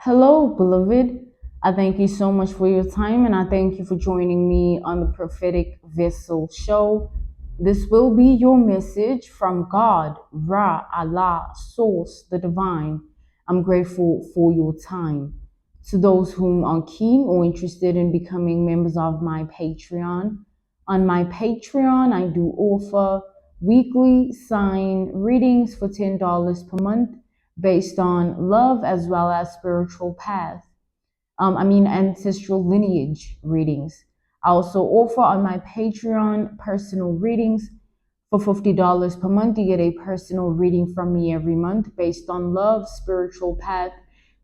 Hello, beloved. I thank you so much for your time and I thank you for joining me on the Prophetic Vessel Show. This will be your message from God, Ra, Allah, Source, the Divine. I'm grateful for your time. To those whom are keen or interested in becoming members of my Patreon, on my Patreon, I do offer weekly sign readings for $10 per month based on love as well as spiritual path. Ancestral lineage readings. I also offer on my Patreon personal readings for $50 per month. You get a personal reading from me every month based on love, spiritual path,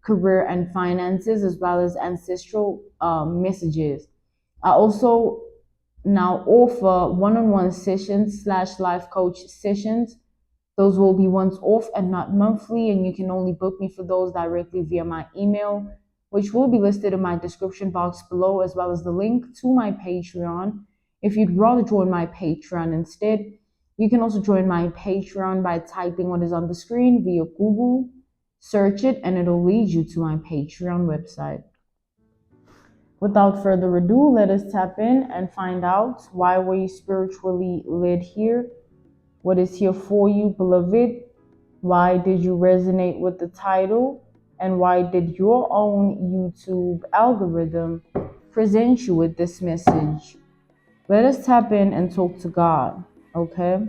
career, and finances, as well as ancestral messages. I also now offer one-on-one sessions / life coach sessions. Those will be once off and not monthly, and you can only book me for those directly via my email, which will be listed in my description box below, as well as the link to my Patreon. If you'd rather join my Patreon instead, you can also join my Patreon by typing what is on the screen via Google, search it, and it'll lead you to my Patreon website. Without further ado, let us tap in and find out why were you spiritually led here? What is here for you, beloved? Why did you resonate with the title? And why did your own YouTube algorithm present you with this message? Let us tap in and talk to God, okay?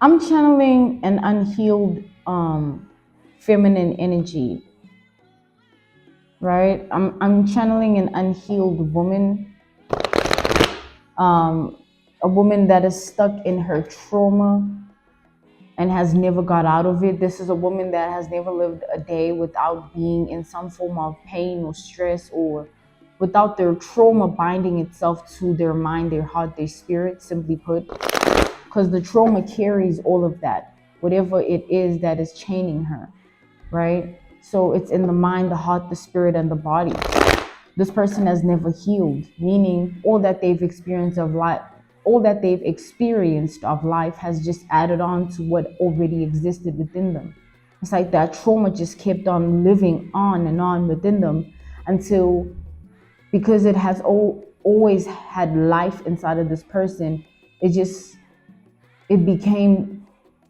I'm channeling an unhealed feminine energy, right? I'm channeling an unhealed woman, a woman that is stuck in her trauma and has never got out of it. This is a woman that has never lived a day without being in some form of pain or stress, or without their trauma binding itself to their mind, their heart, their spirit, simply put, because the trauma carries all of that, whatever it is that is chaining her, right? So it's in the mind, the heart, the spirit, and the body. This person has never healed, meaning all that they've experienced of life, has just added on to what already existed within them. It's like that trauma just kept on living on and on within them until, because it has always had life inside of this person, it became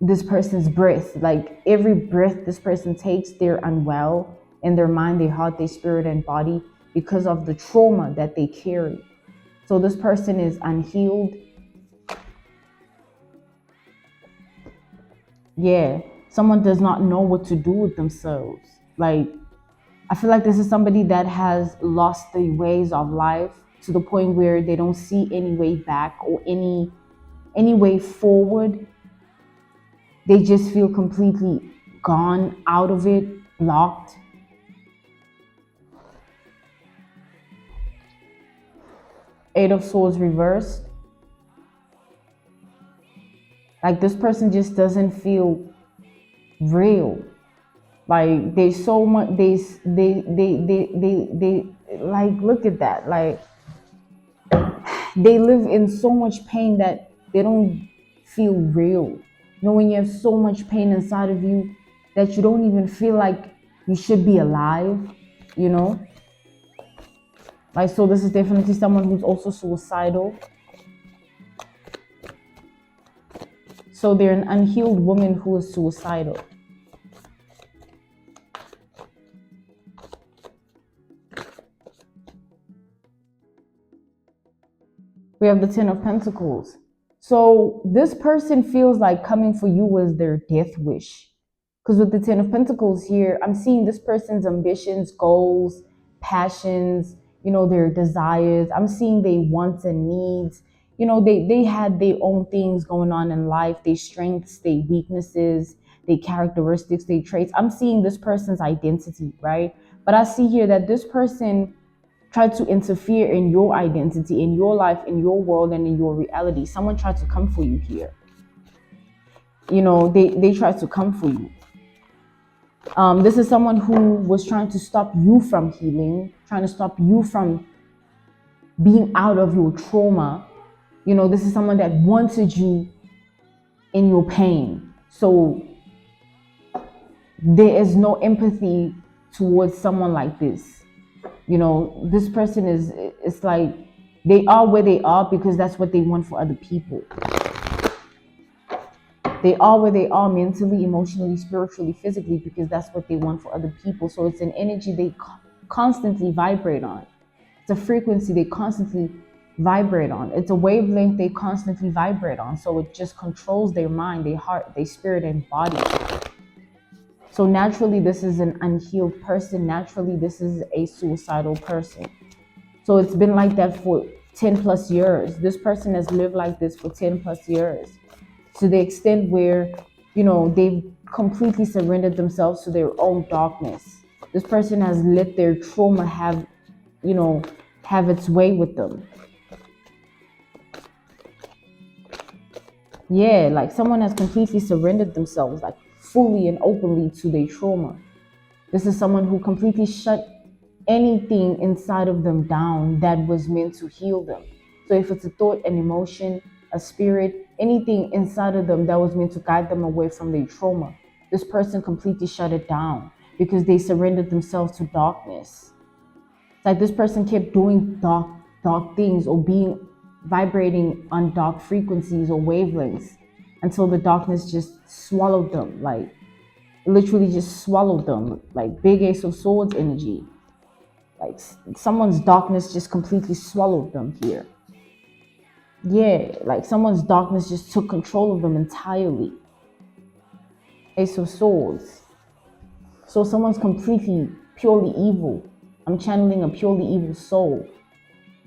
this person's breath. Like every breath this person takes, they're unwell in their mind, their heart, their spirit, and body because of the trauma that they carry. So this person is unhealed. Yeah, someone does not know what to do with themselves. Like, I feel like this is somebody that has lost the ways of life to the point where they don't see any way back or any way forward. They just feel completely gone out of it, blocked. Eight of Swords reversed. Like this person just doesn't feel real. Like there's so much, they like, look at that. Like they live in so much pain that they don't feel real. You know, when you have so much pain inside of you that you don't even feel like you should be alive, you know? Like, so this is definitely someone who's also suicidal. So they're an unhealed woman who is suicidal. We have the Ten of Pentacles. So this person feels like coming for you was their death wish. Because with the Ten of Pentacles here, I'm seeing this person's ambitions, goals, passions, you know, their desires. I'm seeing their wants and needs. You know, they had their own things going on in life, their strengths, their weaknesses, their characteristics, their traits. I'm seeing this person's identity, right? But I see here that this person tried to interfere in your identity, in your life, in your world, and in your reality. Someone tried to come for you here. You know, they tried to come for you. This is someone who was trying to stop you from healing, trying to stop you from being out of your trauma. This is someone that wanted you in your pain. So there is no empathy towards someone like this. This person it's like they are where they are because that's what they want for other people. They are where they are mentally, emotionally, spiritually, physically, because that's what they want for other people. So it's an energy they constantly vibrate on. It's a frequency they constantly vibrate on. It's a wavelength they constantly vibrate on. So it just controls their mind, their heart, their spirit, and body. So naturally, this is an unhealed person. Naturally, this is a suicidal person. So it's been like that for 10 plus years. This person has lived like this for 10 plus years, to the extent where, they've completely surrendered themselves to their own darkness. This person has let their trauma have its way with them. Yeah, like someone has completely surrendered themselves, like fully and openly, to their trauma. This is someone who completely shut anything inside of them down that was meant to heal them. So if it's a thought, an emotion, a spirit, anything inside of them that was meant to guide them away from their trauma, this person completely shut it down because they surrendered themselves to darkness. It's like this person kept doing dark things, or vibrating on dark frequencies or wavelengths, until the darkness just swallowed them, like literally just swallowed them, like big Ace of Swords energy. Like someone's darkness just completely swallowed them here. Yeah, like someone's darkness just took control of them entirely. Ace of Swords. So someone's completely, purely evil. I'm channeling a purely evil soul,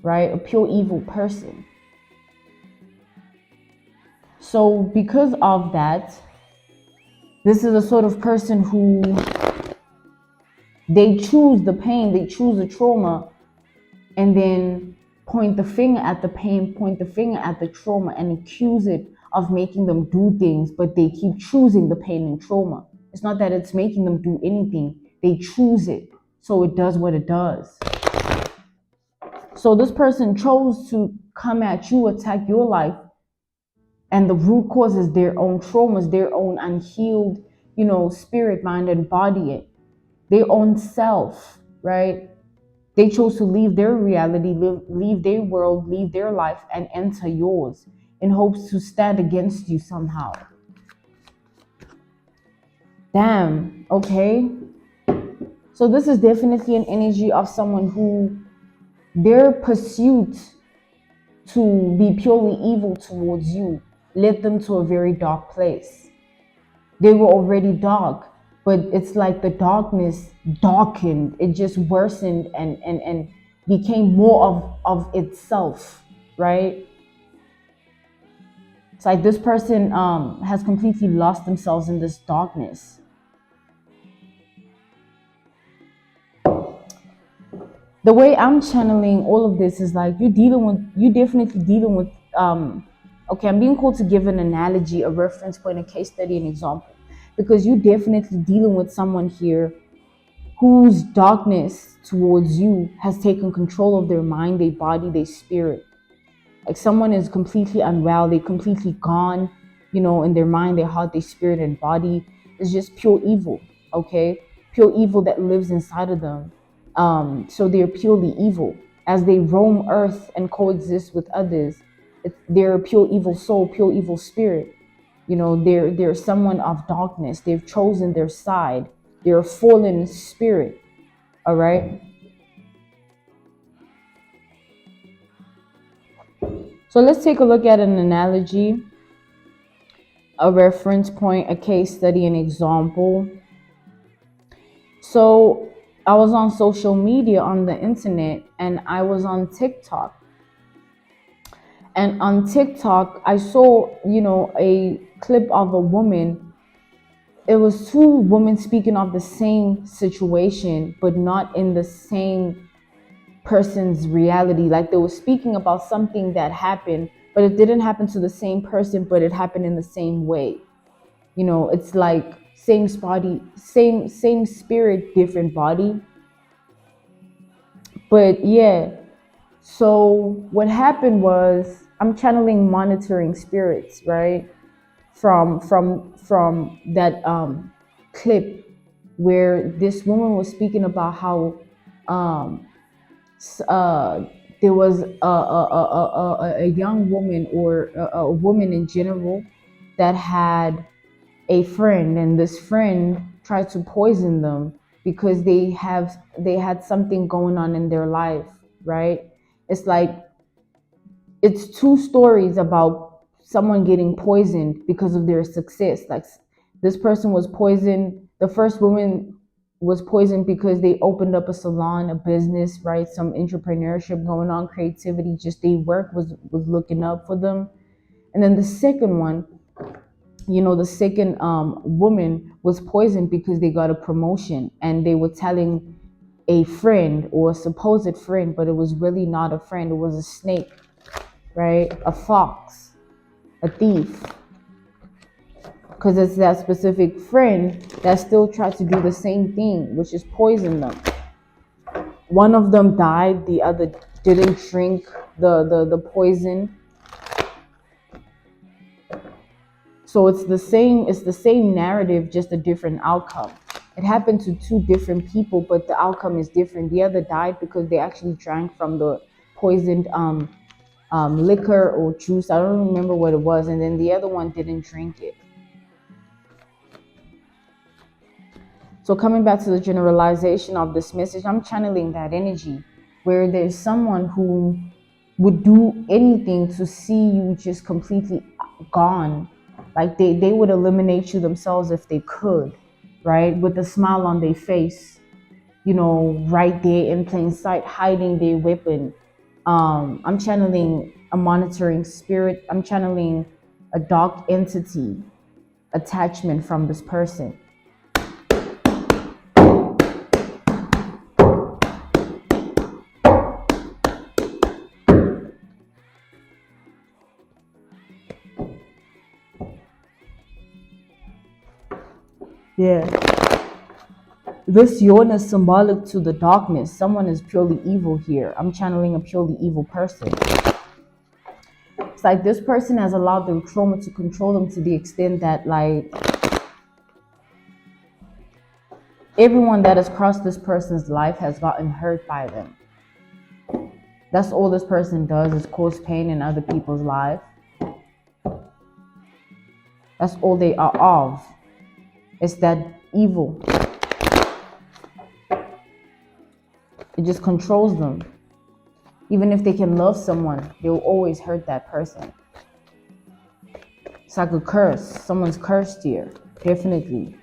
right? A pure evil person. So because of that, this is a sort of person who, they choose the pain, they choose the trauma, and then point the finger at the pain, point the finger at the trauma, and accuse it of making them do things, but they keep choosing the pain and trauma. It's not that it's making them do anything, they choose it, so it does what it does. So this person chose to come at you, attack your life, and the root cause is their own traumas, their own unhealed, spirit, mind, and body, their own self, right? They chose to leave their reality, leave their world, leave their life, and enter yours in hopes to stand against you somehow. Damn, okay. So this is definitely an energy of someone who, their pursuit to be purely evil towards you led them to a very dark place. They were already dark, but it's like the darkness darkened. It just worsened and became more of itself, right? It's like this person has completely lost themselves in this darkness. The way I'm channeling all of this is like you definitely dealing with okay, I'm being called to give an analogy, a reference point, a case study, an example, because you definitely dealing with someone here whose darkness towards you has taken control of their mind, their body, their spirit. Like someone is completely unwell, they're completely gone, in their mind, their heart, their spirit, and body. It's just pure evil, okay? Pure evil that lives inside of them. So they're purely evil. As they roam earth and coexist with others, they're a pure evil soul, pure evil spirit. They're someone of darkness. They've chosen their side. They're a fallen spirit, all right? So let's take a look at an analogy, a reference point, a case study, an example. So I was on social media, on the internet, and I was on TikTok. And on TikTok, I saw, a clip of a woman. It was two women speaking of the same situation, but not in the same person's reality. Like they were speaking about something that happened, but it didn't happen to the same person, but it happened in the same way. It's like same body, same spirit, different body. But yeah, So what happened was, I'm channeling monitoring spirits, right? From that clip where this woman was speaking about how um, there was a young woman, or a woman in general, that had a friend, and this friend tried to poison them because they had something going on in their life, right? It's like, it's two stories about someone getting poisoned because of their success. Like, this person was poisoned. The first woman was poisoned because they opened up a salon, a business, right? Some entrepreneurship going on, creativity, just their work was looking up for them. And then the second one, the second woman was poisoned because they got a promotion, and they were telling a friend, or a supposed friend, but it was really not a friend. It was a snake, right? A fox, a thief. Because it's that specific friend that still tried to do the same thing, which is poison them. One of them died, the other didn't drink the poison. So it's the same narrative, just a different outcome. It happened to two different people, but the outcome is different. The other died because they actually drank from the poisoned liquor or juice. I don't remember what it was. And then the other one didn't drink it. So coming back to the generalization of this message, I'm channeling that energy where there's someone who would do anything to see you just completely gone. Like they would eliminate you themselves if they could, right? With a smile on their face, right there in plain sight, hiding their weapon. I'm channeling a monitoring spirit. I'm channeling a dark entity attachment from this person. Yeah. This yawn is symbolic to the darkness. Someone is purely evil here. I'm channeling a purely evil person. It's like this person has allowed their trauma to control them to the extent that, like, everyone that has crossed this person's life has gotten hurt by them. That's all this person does, is cause pain in other people's lives. That's all they are of. It's that evil. It just controls them. Even if they can love someone, they will always hurt that person. It's like a curse. Someone's cursed here, definitely.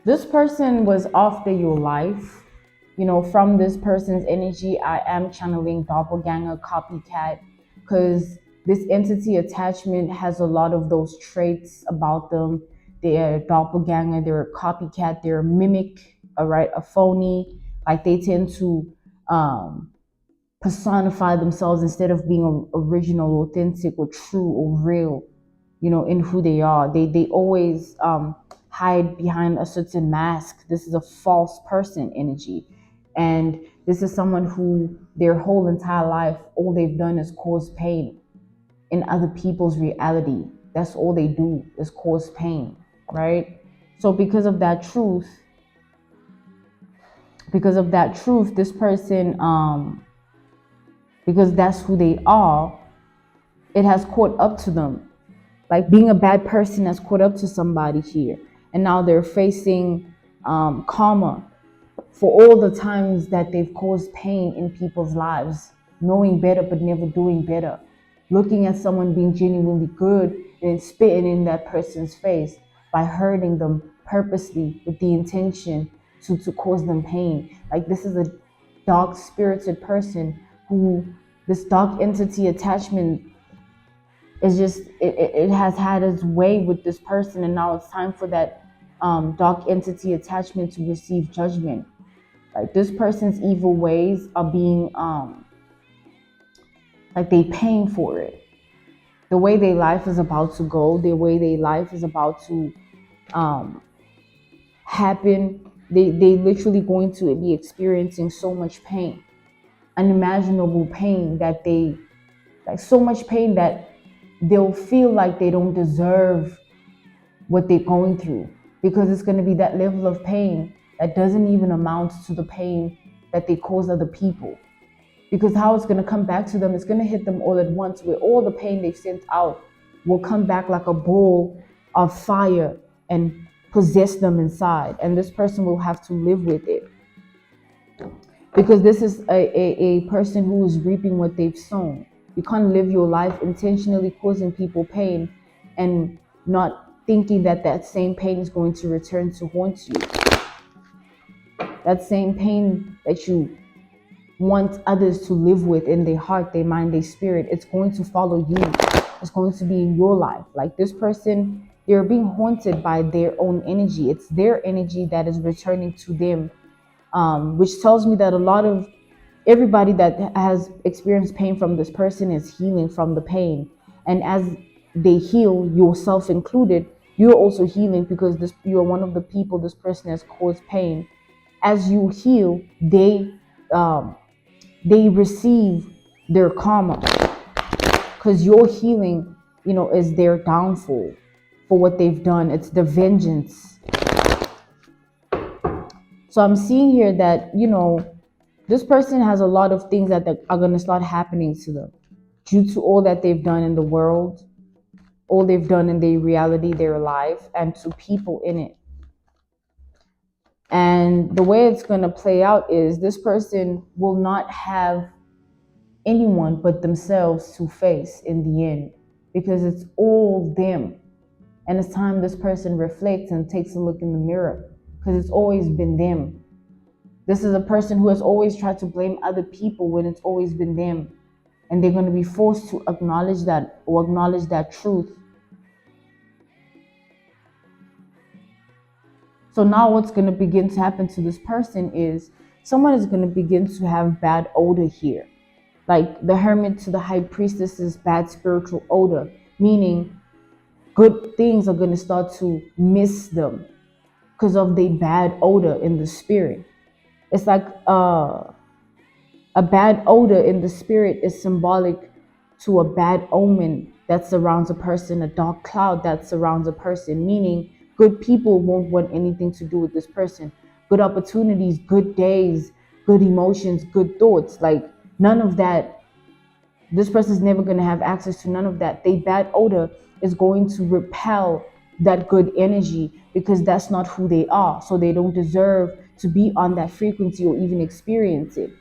This person was after your life. From this person's energy, I am channeling doppelganger, copycat, because this entity attachment has a lot of those traits about them. They're a doppelganger, they're a copycat, they're a mimic, a phony. Like, they tend to personify themselves instead of being original, authentic, or true, or real, in who they are. They always hide behind a certain mask. This is a false person energy. And this is someone who their whole entire life, all they've done is cause pain in other people's reality. That's all they do, is cause pain, right? So because of that truth, this person, because that's who they are, it has caught up to them. Like, being a bad person has caught up to somebody here. And now they're facing karma for all the times that they've caused pain in people's lives, knowing better but never doing better, looking at someone being genuinely good and spitting in that person's face by hurting them purposely with the intention to cause them pain. Like, this is a dark spirited person who this dark entity attachment is just, it has had its way with this person, and now it's time for that dark entity attachment to receive judgment. Like this person's evil ways are being like they paying for it. The way their life is about to go, the way their life is about to happen, they literally going to be experiencing so much pain, unimaginable pain, that they like so much pain that they'll feel like they don't deserve what they're going through, because it's going to be that level of pain that doesn't even amount to the pain that they cause other people. Because how it's going to come back to them, it's going to hit them all at once, where all the pain they've sent out will come back like a ball of fire and possess them inside. And this person will have to live with it. Because this is a person who is reaping what they've sown. You can't live your life intentionally causing people pain and not thinking that that same pain is going to return to haunt you. That same pain that you want others to live with in their heart, their mind, their spirit, it's going to follow you. It's going to be in your life. Like this person, they're being haunted by their own energy. It's their energy that is returning to them, which tells me that a lot of everybody that has experienced pain from this person is healing from the pain. And as they heal, yourself included, you're also healing, because you are one of the people this person has caused pain. As you heal, they receive their karma, because your healing, is their downfall for what they've done. It's the vengeance. So I'm seeing here that, this person has a lot of things that are going to start happening to them due to all that they've done in the world, all they've done in their reality, their life, and to people in it. And the way it's going to play out is this person will not have anyone but themselves to face in the end, because it's all them. And it's time this person reflects and takes a look in the mirror, because it's always been them. This is a person who has always tried to blame other people when it's always been them. And they're going to be forced to acknowledge that truth. So now what's going to begin to happen to this person is someone is going to begin to have bad odor here. Like the hermit to the high priestess's bad spiritual odor, meaning good things are going to start to miss them because of the bad odor in the spirit. It's like a bad odor in the spirit is symbolic to a bad omen that surrounds a person, a dark cloud that surrounds a person, meaning good people won't want anything to do with this person. Good opportunities, good days, good emotions, good thoughts, like none of that. This person's never going to have access to none of that. The bad odor is going to repel that good energy, because that's not who they are. So they don't deserve to be on that frequency or even experience it.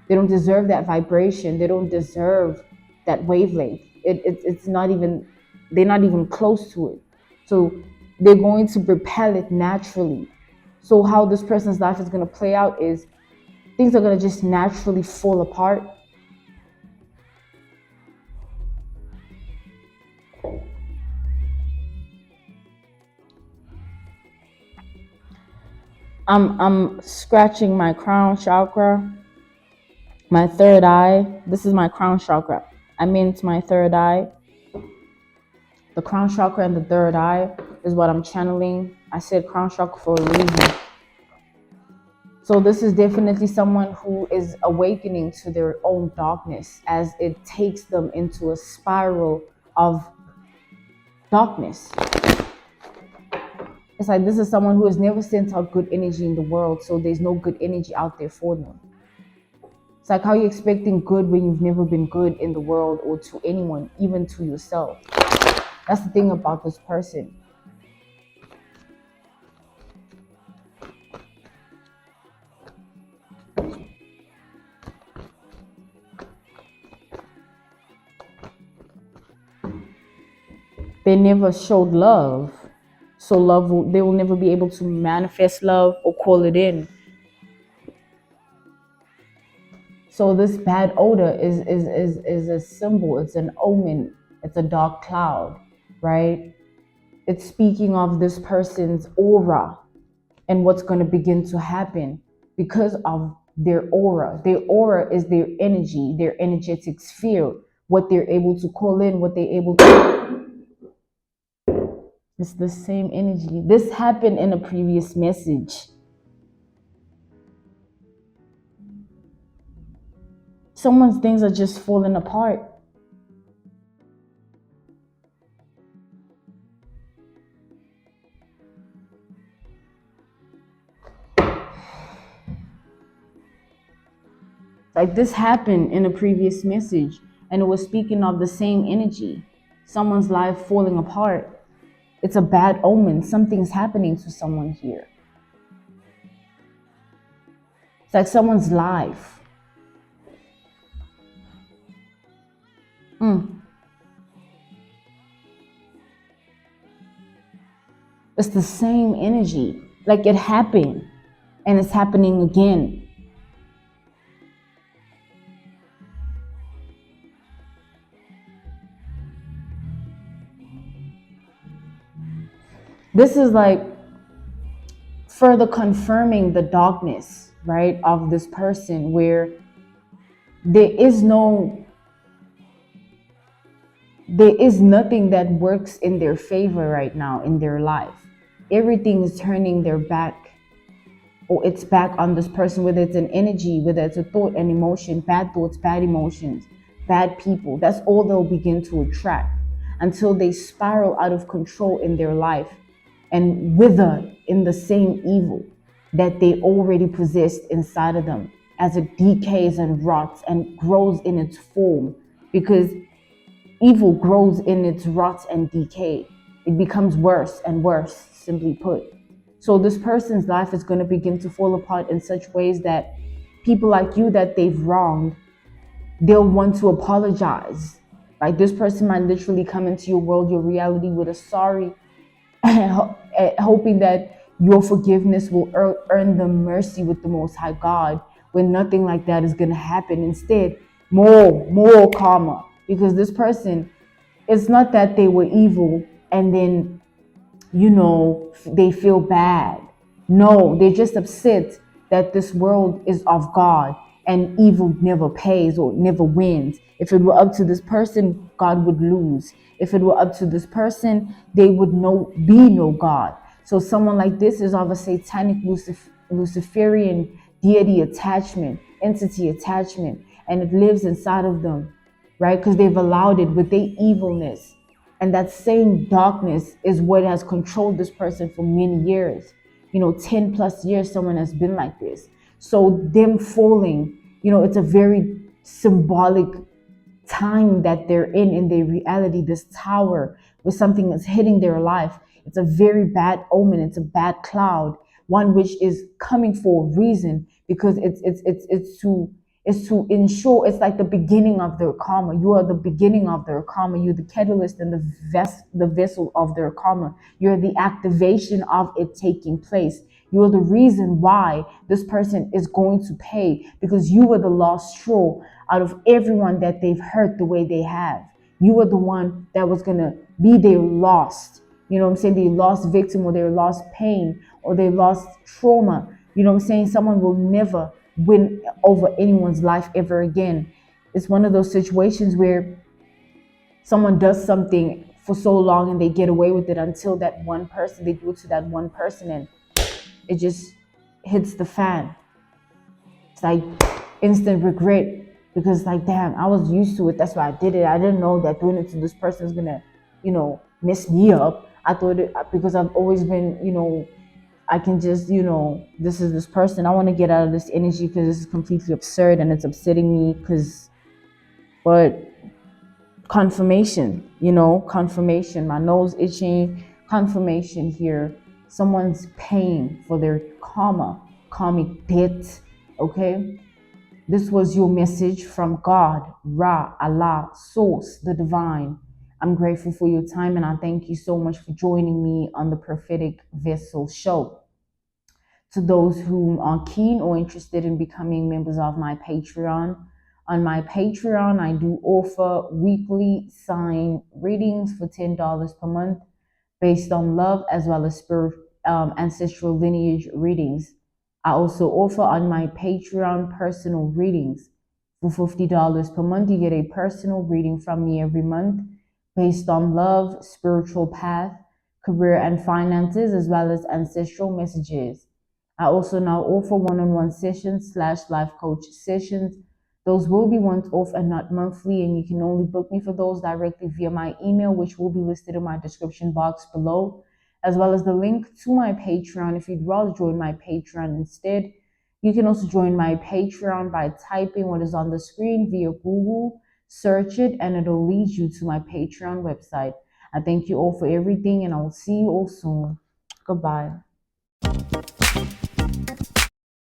They don't deserve that vibration. They don't deserve that wavelength. It's not even, they're not even close to it. So they're going to repel it naturally. So how this person's life is going to play out is things are going to just naturally fall apart. I'm scratching my crown chakra, my third eye. This is my crown chakra. I mean, it's my third eye. The crown chakra and the third eye is what I'm channeling. I said crown chakra for a reason. So this is definitely someone who is awakening to their own darkness as it takes them into a spiral of darkness. It's like this is someone who has never sent out good energy in the world, so there's no good energy out there for them. It's like how you're expecting good when you've never been good in the world or to anyone, even to yourself. That's the thing about this person. They never showed love. So they will never be able to manifest love or call it in. So this bad odor is a symbol. It's an omen. It's a dark cloud, right? It's speaking of this person's aura and what's going to begin to happen, because of their aura. Their aura is their energy, their energetic sphere, what they're able to call in, what they're able to. It's the same energy. This happened in a previous message. Someone's things are just falling apart. Like this happened in a previous message, and it was speaking of the same energy. Someone's life falling apart. It's a bad omen. Something's happening to someone here. It's like someone's life. It's the same energy. Like it happened, and it's happening again. This is like further confirming the darkness, right, of this person, where there is nothing that works in their favor right now in their life. Everything is turning their back, or it's back on this person, whether it's an energy, whether it's a thought, an emotion, bad thoughts, bad emotions, bad people. That's all they'll begin to attract until they spiral out of control in their life and wither in the same evil that they already possessed inside of them, as it decays and rots and grows in its form. Because evil grows in its rot and decay. It becomes worse and worse, simply put. So this person's life is going to begin to fall apart in such ways that people like you that they've wronged, they'll want to apologize. Like this person might literally come into your world, your reality, with a sorry, hoping that your forgiveness will earn them mercy with the Most High God, when nothing like that is going to happen. Instead, more karma. Because this person, it's not that they were evil and then, they feel bad. No, they're just upset that this world is of God and evil never pays or never wins. If it were up to this person, God would lose. If it were up to this person, they would be no God. So someone like this is of a satanic Luciferian deity attachment, entity attachment, and it lives inside of them, right? Because they've allowed it with their evilness. And that same darkness is what has controlled this person for many years. 10 plus years, someone has been like this. So them falling, it's a very symbolic time that they're in their reality, this tower with something that's hitting their life. It's a very bad omen. It's a bad cloud, one which is coming for a reason, because it's to ensure. It's like the beginning of their karma. You are the beginning of their karma. You're the catalyst and the vessel of their karma. You're the activation of it taking place. You are the reason why this person is going to pay, because you were the last straw out of everyone that they've hurt the way they have. You were the one that was going to be their lost, their lost victim, or their lost pain, or their lost trauma. Someone will never win over anyone's life ever again. It's one of those situations where someone does something for so long and they get away with it until that one person, they do it to that one person, and it just hits the fan. It's like instant regret, because like, damn, I was used to it. That's why I did it. I didn't know that doing it to this person is gonna, mess me up. I thought it, because I've always been, I can just, this is this person. I want to get out of this energy because this is completely absurd and it's upsetting me. But confirmation, confirmation. My nose itching. Confirmation here. Someone's paying for their karmic debt. Okay. This was your message from God, Ra, Allah, Source, the Divine. I'm grateful for your time, and I thank you so much for joining me on the Prophetic Vessel Show. To those who are keen or interested in becoming members of my Patreon, on my Patreon, I do offer weekly sign readings for $10 per month based on love, as well as ancestral lineage readings. I also offer on my Patreon personal readings. For $50 per month, you get a personal reading from me every month based on love, spiritual path, career and finances, as well as ancestral messages. I also now offer one-on-one sessions / life coach sessions. Those will be once off and not monthly, and you can only book me for those directly via my email, which will be listed in my description box below, as well as the link to my Patreon. If you'd rather join my Patreon instead, you can also join my Patreon by typing what is on the screen via Google, search it, and it'll lead you to my Patreon website. I thank you all for everything, and I will see you all soon. Goodbye.